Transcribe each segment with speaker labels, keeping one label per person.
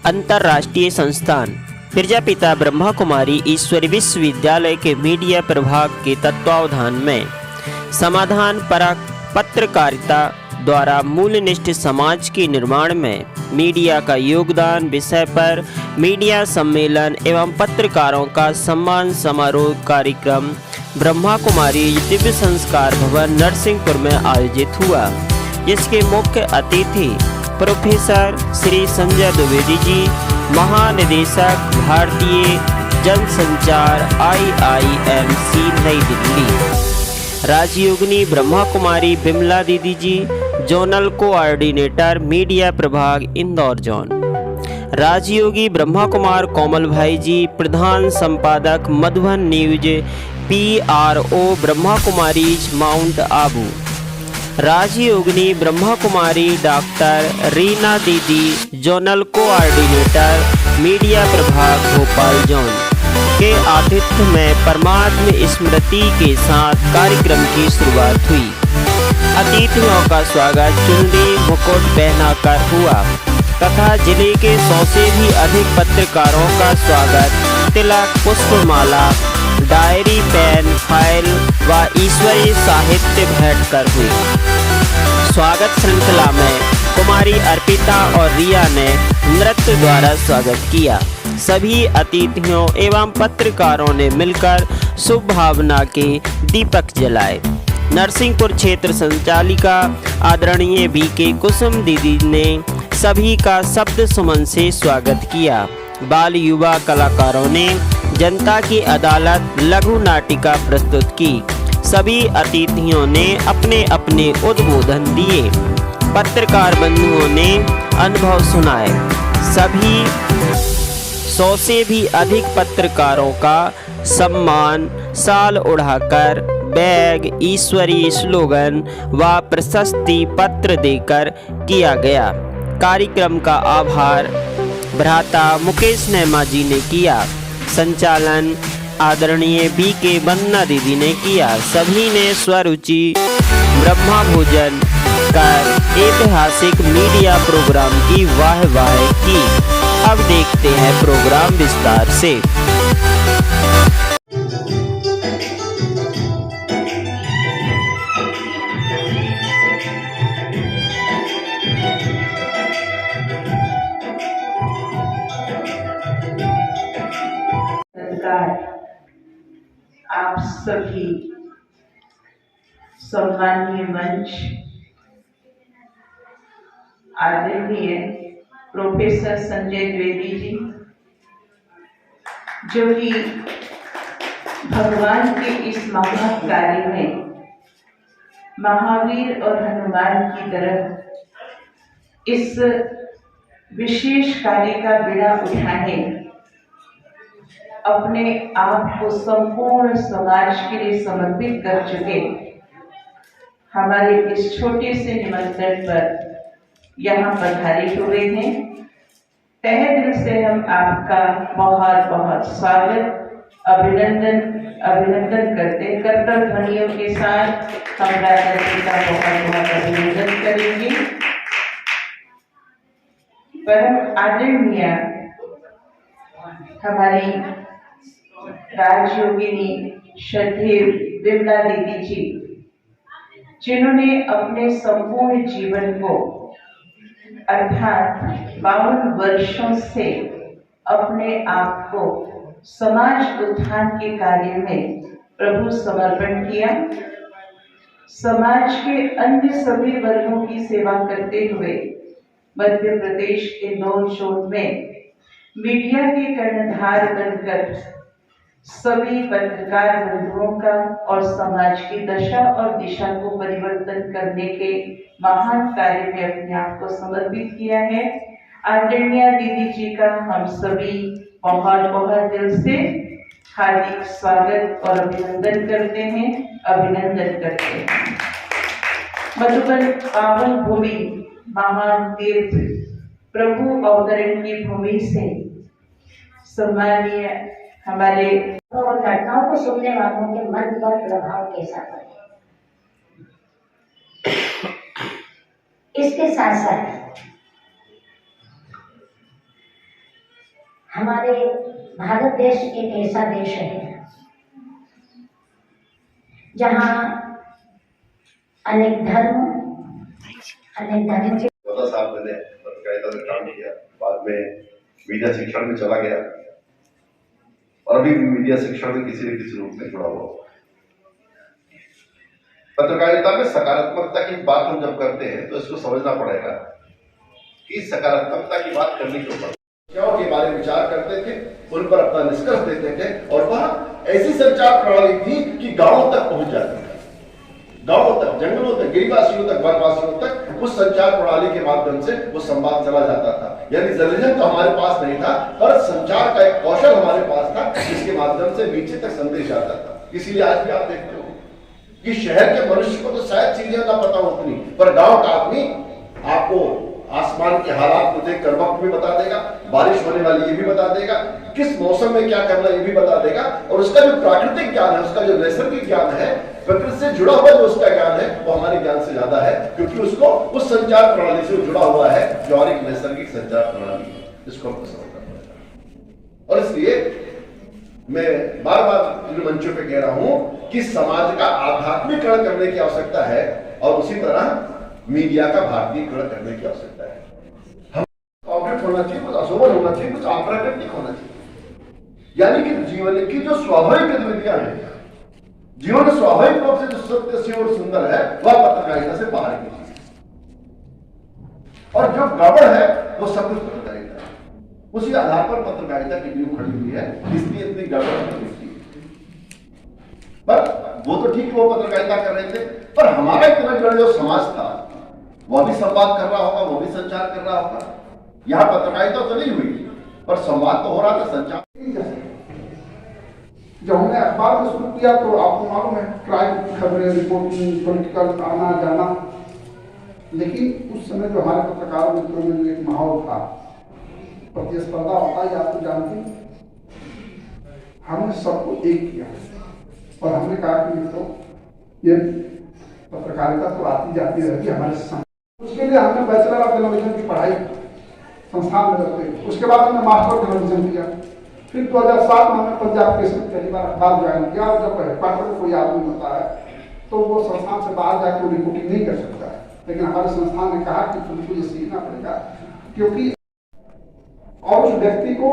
Speaker 1: अंतर्राष्ट्रीय संस्थान प्रजापिता ब्रह्मा कुमारी ईश्वरी विश्वविद्यालय के मीडिया प्रभाग के तत्वावधान में समाधान परक पत्रकारिता द्वारा मूल्यनिष्ठ समाज के निर्माण में मीडिया का योगदान विषय पर मीडिया सम्मेलन एवं पत्रकारों का सम्मान समारोह कार्यक्रम ब्रह्मा कुमारी दिव्य संस्कार भवन नरसिंहपुर में आयोजित हुआ, जिसके मुख्य अतिथि प्रोफेसर श्री संजय द्विवेदी जी, महानिदेशक भारतीय जनसंचार IIMC नई दिल्ली, राजयोगिनी ब्रह्मा कुमारी बिमला दीदी जी, जोनल कोऑर्डिनेटर मीडिया प्रभाग इंदौर जोन, राजयोगी ब्रह्मा कुमार कोमल भाई जी, प्रधान संपादक Madhuban news PRO Brahma Kumari mount Abu, राजयोगिनी ब्रह्मा कुमारी डॉक्टर रीना दीदी, जोनल कोऑर्डिनेटर मीडिया प्रभाग भोपाल जोन के आतिथ्य में परमात्म स्मृति के साथ कार्यक्रम की शुरुआत हुई। अतिथियों का स्वागत चुनरी मुकुट पहनाकर हुआ तथा जिले के 100 से भी अधिक पत्रकारों का स्वागत तिलक, पुष्पमाला, डायरी, पेन, फाइल व ईश्वरीय साहित्य भेंट कर हुई। स्वागत श्रृंखला में कुमारी अर्पिता और रिया ने नृत्य द्वारा स्वागत किया। सभी अतिथियों एवं पत्रकारों ने मिलकर शुभ भावना के दीपक जलाए। नरसिंहपुर क्षेत्र संचालिका आदरणीय BK कुसुम दीदी ने सभी का शब्द सुमन से स्वागत किया। बाल युवा कलाकारों ने जनता की अदालत लघु नाटिका प्रस्तुत की। सभी अतिथियों ने अपने अपने उद्बोधन दिए। पत्रकार बंधुओं ने अनुभव सुनाए। सभी 100 से भी अधिक पत्रकारों का सम्मान शाल उड़ाकर बैग, ईश्वरीय स्लोगन व प्रशस्ति पत्र देकर किया गया। कार्यक्रम का आभार भ्राता मुकेश नेमा जी ने किया। संचालन आदरणीय BK वंदना दीदी ने किया। सभी ने स्वरुचि ब्रह्मा भोजन कर ऐतिहासिक मीडिया प्रोग्राम की वाह की। अब देखते हैं प्रोग्राम विस्तार से।
Speaker 2: आप सभी सम्मानीय मंच, आदरणीय प्रोफेसर संजय द्विवेदी जी, जो कि भगवान के इस महान कार्य में महावीर और हनुमान की तरह इस विशेष कार्य का बीड़ा उठाने अपने आप को संपूर्ण समाज के लिए समर्पित कर चुके हमारे इस छोटे से निमंत्रण पर यहाँ पधारे हुए हैं। तहे दिल से हम आपका बहुत बहुत स्वागत अभिनंदन करते कर्तव्य ध्वनियों के साथ हम राष्ट्रपति का बहुत बहुत अभिनंदन करेंगे। परम आदरणीय हमारी राजयोगिनी श्रद्धेय बिमला दीदी जी, जिन्होंने अपने संपूर्ण जीवन को अर्थात 52 वर्षों से अपने आप को समाज उत्थान के कार्य में प्रभु समर्पण किया। समाज के अन्य सभी वर्गों की सेवा करते हुए मध्य प्रदेश के इंदौर जोन में मीडिया के कर्णधार बनकर सभी पत्रकार बंधुओं का और समाज की दशा और दिशा को परिवर्तन करने के महान कार्य में अपने आप को समर्पित किया है। आदरणीय दीदी जी का हम सभी बहुत बहुत दिल से हार्दिक स्वागत और अभिनंदन करते हैं। मधुबन पावन भूमि, महान तीर्थ, प्रभु अवतरण की भूमि से सम्मानीय हमारे
Speaker 3: और घटनाओं को सुनने वालों के मन पर प्रभाव कैसा पड़े, इसके साथ साथ हमारे भारत देश एक ऐसा देश है जहाँ अनेक धर्म के
Speaker 4: साहब मैंने पत्रकारिता में काम किया, बाद में मीडिया शिक्षण में चला गया और अभी भी मीडिया शिक्षण में किसी न किसी रूप में जुड़ा हुआ। पत्रकारिता में सकारात्मकता की बात हम जब करते हैं तो इसको समझना पड़ेगा कि सकारात्मकता की बात करने के ऊपर के बारे में विचार करते थे, उन पर अपना निष्कर्ष देते थे और वह ऐसी संचार प्रणाली थी कि गांवों तक पहुंच जाती थी, गांवों तक, जंगलों तक, गिरिवासियों तक, वनवासियों तक उस संचार प्रणाली के माध्यम से वो संवाद चला जाता था। यानी जर्नलिज्म तो हमारे पास नहीं था, पर संचार का एक कौशल हमारे पास था जिसके माध्यम से नीचे तक संदेश आता था। इसीलिए आज भी आप देखते हो कि शहर के मनुष्य को तो शायद चीजें ना पता होती, पर गांव का आदमी आपको आसमान के हालात को देखकर वक्त भी बता देगा, बारिश होने वाली ये भी बता देगा, किस मौसम में क्या करना ये भी बता देगा। और उसका जो प्राकृतिक ज्ञान है, उसका जो नैसर्गिक ज्ञान है, प्रकृति से जुड़ा हुआ जो उसका ज्ञान है, वो हमारे ज्ञान से ज्यादा है, क्योंकि उसको उस संचार प्रणाली से जुड़ा हुआ है जो और एक नैसर्गिक संचार प्रणाली है। इसको हमको समझना पड़ेगा। और इसलिए मैं बार बार इन मंचों पे कह रहा हूं कि समाज का आध्यात्मिकरण करने की आवश्यकता है और उसी तरह मीडिया का भारतीयकरण करने की आवश्यकता है। हम ऑब्जेक्ट होना चाहिए, कुछ अशोभन होना चाहिए, कुछ अप्राकृतिक होना चाहिए। यानी कि जीवन की जो स्वाभाविक गतिविधियां हैं, जीवन स्वाभाविक रूप से जो सत्य से और सुंदर है, वह पत्रकारिता से बाहर की चीज है। और जो गड़बड़ है वो सब कुछ पत्रकारिता है। उसी आधार पर पत्रकारिता की नींव खड़ी हुई है, इसलिए इतनी गड़बड़ दिखती है। पर वो तो ठीक, वो पत्रकारिता कर रहे थे, पर हमारा इतना जुड़ा जो समाज था वह भी संवाद कर रहा होगा, वो भी संचार कर रहा होगा। यहां पत्रकारिता तो नहीं हुई, पर संवाद तो हो रहा था, संचार।
Speaker 5: जब हमने अखबार में शुरू किया तो आपको मालूम है, क्राइम की खबरें, रिपोर्टिंग, पॉलिटिकल आना जाना, लेकिन उस समय जो हमारे पत्रकार मित्रों में जो एक माहौल था, प्रतिस्पर्धा होता है, आप तो जानते हैं, हमने सबको एक किया और हमने कहा कि मित्रों, ये पत्रकारिता तो आती जाती रहती है हमारे साथ। उसके लिए हमने बैचलर ऑफ जर्नलिज्म की पढ़ाई संस्थान में करते, उसके बाद हमने मास्टर जर्नलिज्म किया। फिर 2007 में हमने पंजाब केसरी पहली बार अखबार ज्वाइन किया। और जब हेडक्वार्टर में कोई आदमी होता है तो वो संस्थान से बाहर जाकर रिपोर्टिंग नहीं कर सकता है, लेकिन हमारे संस्थान ने कहा कि तुमको ये सीखना पड़ेगा, क्योंकि और उस व्यक्ति को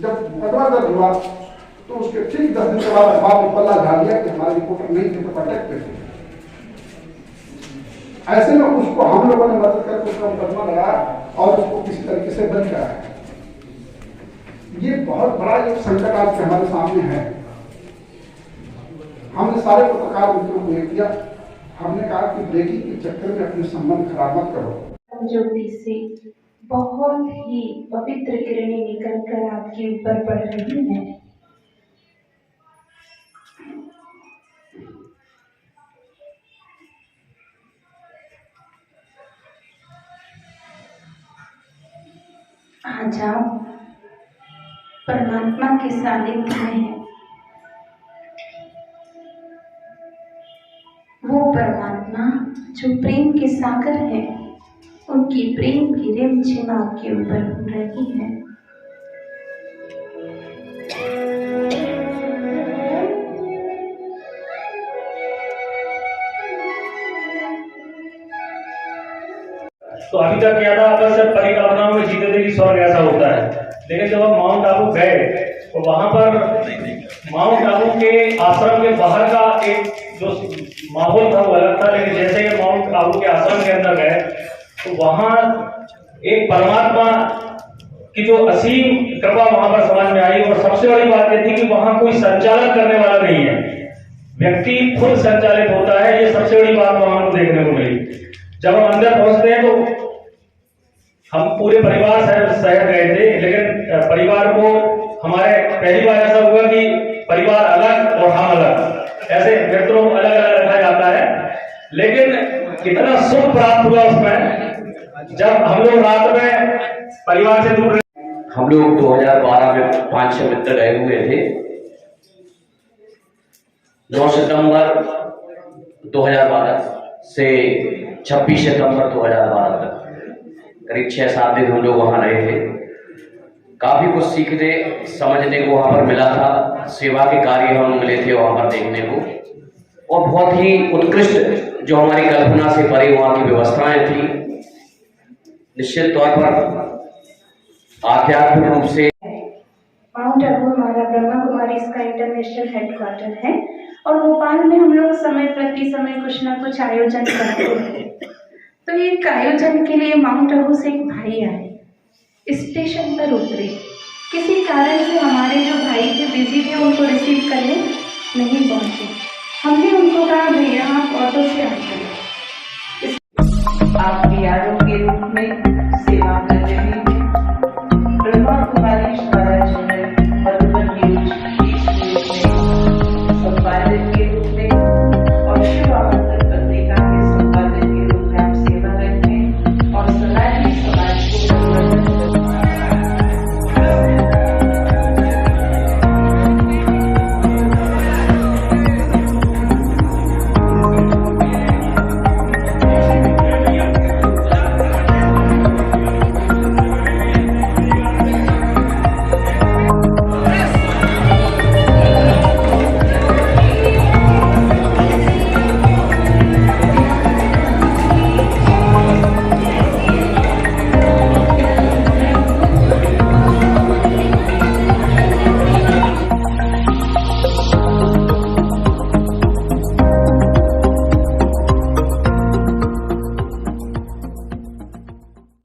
Speaker 5: जब मुकदमा दर्ज हुआ तो उसके ठीक 10 दिन के बाद अखबार में पल्ला झाड़ दिया कि हमारे रिपोर्टर नहीं थे तो अटैक पे थे। ऐसे में उसको हम लोगों ने मदद करके उसका मुकदमा लगाया और उसको किसी तरीके से बंद कराया। ये बहुत बड़ा एक संकट आज हमारे सामने है। हमने सारे पत्रकार मित्रों को ये किया, हमने कहा कि ब्रेकिंग के चक्कर में अपने संबंध खराब मत करो।
Speaker 6: ज्योति से बहुत ही पवित्र किरणें निकल कर आपके ऊपर पड़ रही हैं। आज आप परमात्मा के सानिध्य में हैं। वो परमात्मा जो प्रेम के सागर है, उनकी प्रेम की रिमझिम आपके ऊपर हो रही है।
Speaker 7: तो अभी तक क्या था, बस परिकल्पनाओं में जीते थे कि स्वर्ग ऐसा होता है, लेकिन जब हम माउंट आबू गए तो वहां पर माउंट आबू के आश्रम के बाहर का एक जो माहौल था वो अलग था। लेकिन जैसे ही माउंट आबू के आश्रम के अंदर गए तो वहां एक परमात्मा की जो असीम कृपा वहां पर समझ में आई। और सबसे बड़ी बात यह थी कि वहां कोई संचालन करने वाला नहीं है, व्यक्ति खुद संचालित होता है। ये सबसे बड़ी बात वहां को देखने को मिली। जब हम अंदर पहुंचते हैं तो हम पूरे परिवार शहर गए थे, लेकिन परिवार को हमारे पहली बार ऐसा हुआ कि परिवार अलग और हम अलग, ऐसे मित्रों को अलग अलग रखा जाता है। लेकिन इतना सुख प्राप्त हुआ उसमें जब हम लोग रात में परिवार से दूर।
Speaker 8: हम लोग 2012 में 5-6 मित्र गए हुए थे। 9 सितंबर 2012 से 26 सितंबर 2012 तक करीब 6-7 दिन हम लोग वहां रहे थे। काफ़ी कुछ सीखने समझने को वहाँ पर मिला था। सेवा के कार्य हम मिले थे वहाँ पर देखने को, और बहुत ही उत्कृष्ट जो हमारी कल्पना से परे वहाँ की व्यवस्थाएं थी। निश्चित तौर पर आध्यात्मिक रूप से
Speaker 6: माउंट आबू हमारा ब्रह्मा कुमारी इसका इंटरनेशनल हेडक्वार्टर है और भोपाल में हम लोग समय प्रति समय कुछ ना कुछ आयोजन करते हैं। तो एक आयोजन के लिए माउंट आबू से एक भाई आए, स्टेशन पर उतरे, किसी कारण से हमारे जो भाई थे बिजी थे, उनको रिसीव करने नहीं पहुंचे। हमने उनको कहा भैया आप ऑटो से आ जाइए।
Speaker 2: आप PRO के रूप में